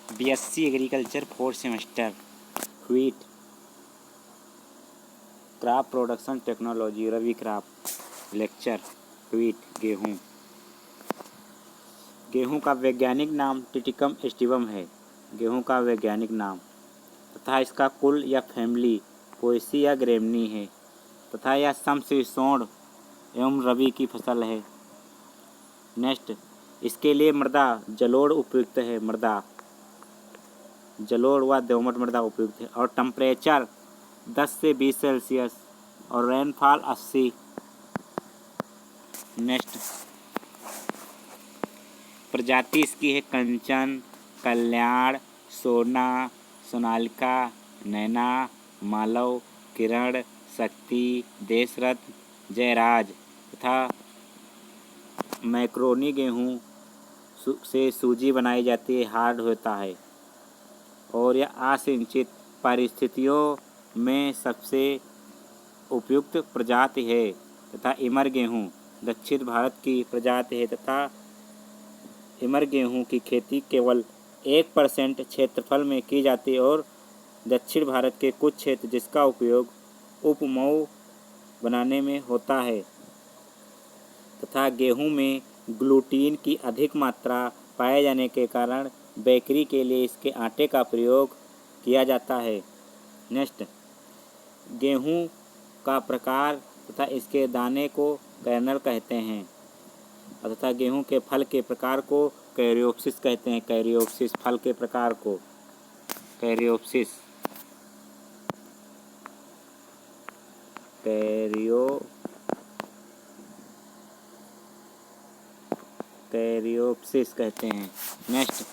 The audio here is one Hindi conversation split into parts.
BSc agriculture 4th semester. Wheat crop production technology rabi crop lecture. Wheat गेहूँ। गेहूँ का वैज्ञानिक नाम टिटिकम एस्टिवम है। गेहूँ का वैज्ञानिक नाम तथा इसका कुल या फैमिली पोएसी या ग्रेमनी है तथा यह समशीतोष्ण एवं रबी की फसल है। नेक्स्ट, इसके लिए मृदा जलोढ़ उपयुक्त है। मृदा जलोढ़ व दोमट मृदा उपयुक्त है और टेम्परेचर 10 से 20 सेल्सियस और रेनफॉल 80। नेक्स्ट, प्रजाति इसकी है कंचन, कल्याण, सोना, सोनालिका, नैना, मालव, किरण, शक्ति, देशरत्न, जयराज तथा मैक्रोनी गेहूँ से सूजी बनाई जाती है, हार्ड होता है और यह असिंचित परिस्थितियों में सबसे उपयुक्त प्रजाति है तथा इमर गेहूँ दक्षिण भारत की प्रजाति है तथा इमर गेहूँ की खेती केवल 1% क्षेत्रफल में की जाती है और दक्षिण भारत के कुछ क्षेत्र जिसका उपयोग उपमऊ बनाने में होता है तथा गेहूं में ग्लूटीन की अधिक मात्रा पाए जाने के कारण बेकरी के लिए इसके आटे का प्रयोग किया जाता है। नेक्स्ट, गेहूं का प्रकार तथा इसके दाने को कर्नल कहते हैं तथा गेहूं के फल के प्रकार को कैरियोप्सिस कहते हैं। कैरियोप्सिस फल के प्रकार को कैरियोप्सिस कैरियोप्सिस कहते हैं। नेक्स्ट,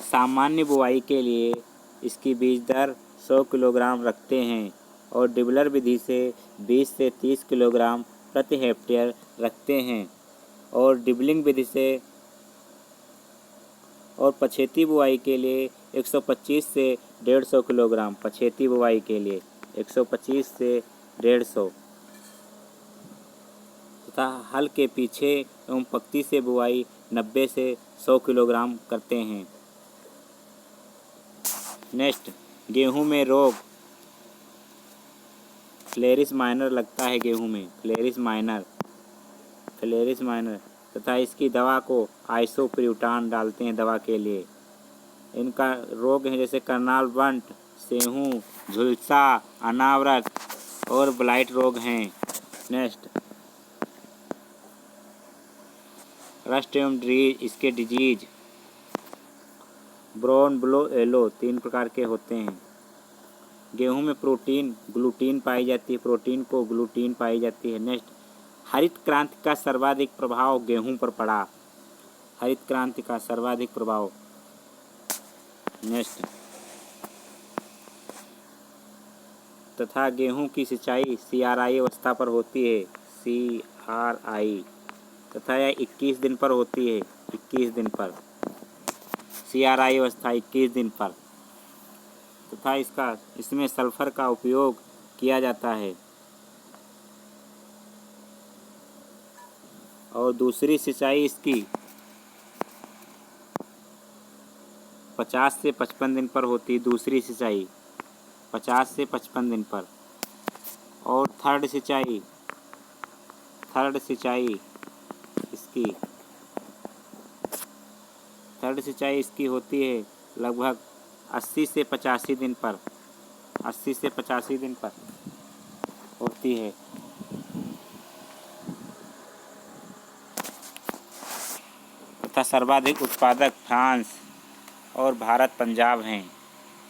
सामान्य बुआई के लिए इसकी बीज दर 100 किलोग्राम रखते हैं और डिबलर विधि से 20 से 30 किलोग्राम प्रति हेक्टेयर रखते हैं और डिबलिंग विधि से और पछेती बुआई के लिए 125 से 150 किलोग्राम। पछेती बुआई के लिए 125 से 150 तथा हल के पीछे एवं पंक्ति से बुआई 90 से 100 किलोग्राम करते हैं। नेक्स्ट, गेहूं में रोग फ्लेरिस माइनर लगता है। गेहूं में फ्लेरिस माइनर तथा इसकी दवा को आइसोप्रियूटान डालते हैं दवा के लिए। इनका रोग है जैसे करनाल बंट, सेहूं, झुलसा, अनावृत और ब्लाइट रोग हैं। नेक्स्ट, रस्ट एवं ड्रीज इसके डिजीज ब्राउन, ब्लो, येलो 3 प्रकार के होते हैं। गेहूं में ग्लूटीन पाई जाती है। प्रोटीन को ग्लूटीन पाई जाती है। नेक्स्ट, हरित क्रांति का सर्वाधिक प्रभाव गेहूं पर पड़ा। हरित क्रांति का सर्वाधिक प्रभाव। नेक्स्ट, तथा गेहूं की सिंचाई CRI अवस्था पर होती है। CRI तथा यह 21 दिन पर होती है। 21 दिन पर CRI अवस्था 21 दिन पर तथा इसमें सल्फर का उपयोग किया जाता है और दूसरी सिंचाई इसकी 50 से 55 दिन पर होती है। दूसरी सिंचाई 50 से 55 दिन पर और थर्ड सिंचाई इसकी होती है लगभग 80 से 85 दिन पर। 80 से 85 दिन पर होती है। तथा सर्वाधिक उत्पादक फ्रांस और भारत पंजाब हैं।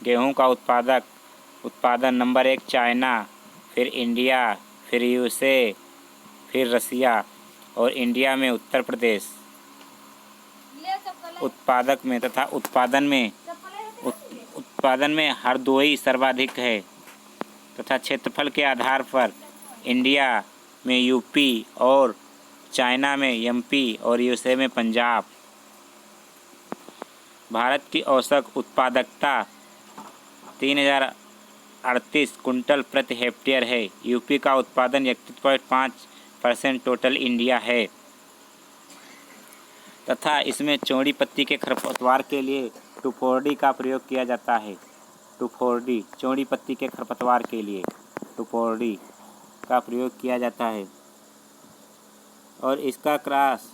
गेहूं का उत्पादन नंबर 1 चाइना, फिर इंडिया, फिर USA, फिर रसिया और इंडिया में उत्तर प्रदेश। उत्पादन में हरदोई सर्वाधिक है तथा क्षेत्रफल के आधार पर इंडिया में UP और चाइना में MP और USA में पंजाब। भारत की औसत उत्पादकता 3038 कुंटल प्रति हेक्टेयर है। UP का उत्पादन 31.5% टोटल इंडिया है। तथा इसमें चौड़ी पत्ती के खरपतवार के लिए टुफोर्डी का प्रयोग किया जाता है। टुफोर्डी, चौड़ी पत्ती के खरपतवार के लिए टुफोर्डी का प्रयोग किया जाता है। और इसका क्रॉस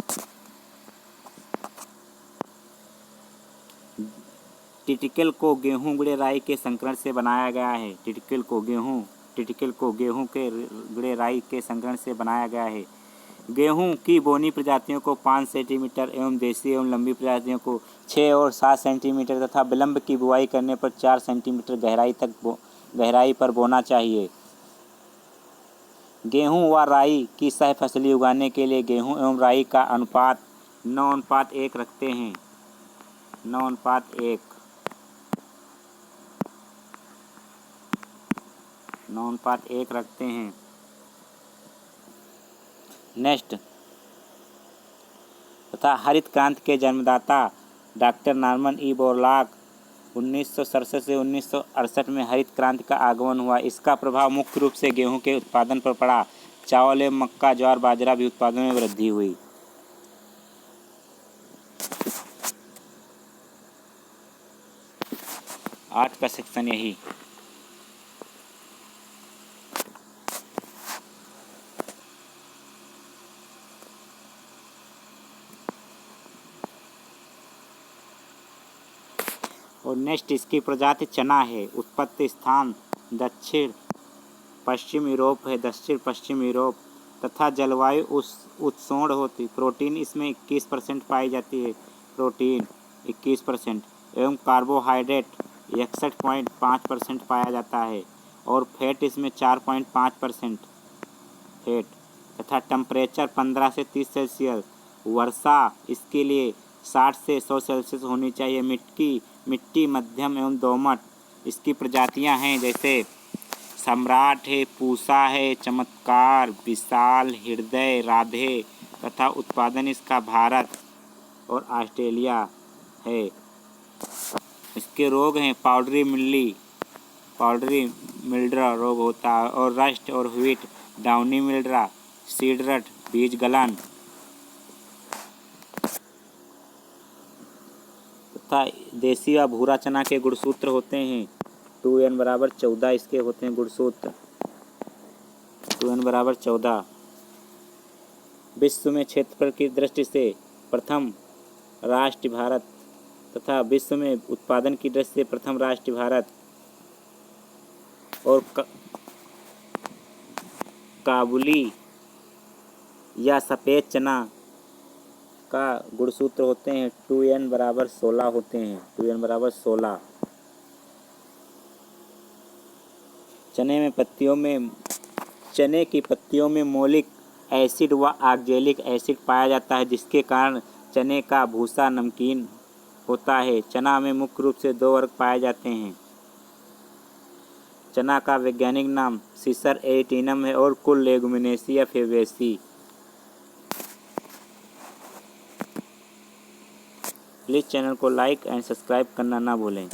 टिटिकल को गेहूँ गुड़े राई के संकरण से बनाया गया है। टिटिकल को गेहूँ के गुड़े राई के संकरण से बनाया गया है। गेहूं की बोनी प्रजातियों को 5 सेंटीमीटर एवं देसी एवं लंबी प्रजातियों को 6 और 7 सेंटीमीटर तथा विलंब की बुआई करने पर 4 सेंटीमीटर गहराई पर बोना चाहिए। गेहूं व राई की सह फसली उगाने के लिए गेहूं एवं राई का अनुपात 9:1 रखते हैं। 9:1 रखते हैं। नेक्स्ट तथा हरित क्रांति के जन्मदाता डॉक्टर नॉर्मन ई बोरलॉग 1967 से 1968 में हरित क्रांति का आगमन हुआ। इसका प्रभाव मुख्य रूप से गेहूं के उत्पादन पर पड़ा। चावल एवं मक्का, ज्वार, बाजरा भी उत्पादन में वृद्धि हुई। आज का सेक्शन यही। और नेक्स्ट इसकी प्रजाति चना है। उत्पत्ति स्थान दक्षिण पश्चिम यूरोप तथा जलवायु उष्ण होती। प्रोटीन इसमें 21% पाई जाती है। प्रोटीन 21% एवं कार्बोहाइड्रेट 61.5% पाया जाता है। और फैट इसमें 4.5% फैट तथा टेम्परेचर 15 से 30 सेल्सियस। वर्षा इसके लिए 60 से 100 सेल्सियस होनी चाहिए। मिट्टी मध्यम एवं दोमट। इसकी प्रजातियां हैं जैसे सम्राट है, पूसा है, चमत्कार, विशाल, हृदय, राधे तथा उत्पादन इसका भारत और ऑस्ट्रेलिया है। इसके रोग हैं पाउडरी मिल्ड्रा रोग होता है और रस्ट और व्हीट डाउनी मिल्ड्रा, सीड रट, बीज गलन तथा देसी व भूरा चना के गुणसूत्र होते हैं 2n=14 इसके होते हैं गुणसूत्र 2n=14। विश्व में क्षेत्रफल की दृष्टि से प्रथम राष्ट्र भारत तथा विश्व में उत्पादन की दृष्टि से प्रथम राष्ट्र भारत। और काबुली या सफ़ेद चना का गुणसूत्र होते हैं 2n=16 होते हैं 2n=16। चने की पत्तियों में मोलिक एसिड व ऑक्जेलिक एसिड पाया जाता है, जिसके कारण चने का भूसा नमकीन होता है। चना में मुख्य रूप से 2 वर्ग पाए जाते हैं। चना का वैज्ञानिक नाम सिसर एरिटिनम है और कुल लेगुमिनेसी या फेबेसी। प्लीज़ चैनल को लाइक एंड सब्सक्राइब करना ना भूलें।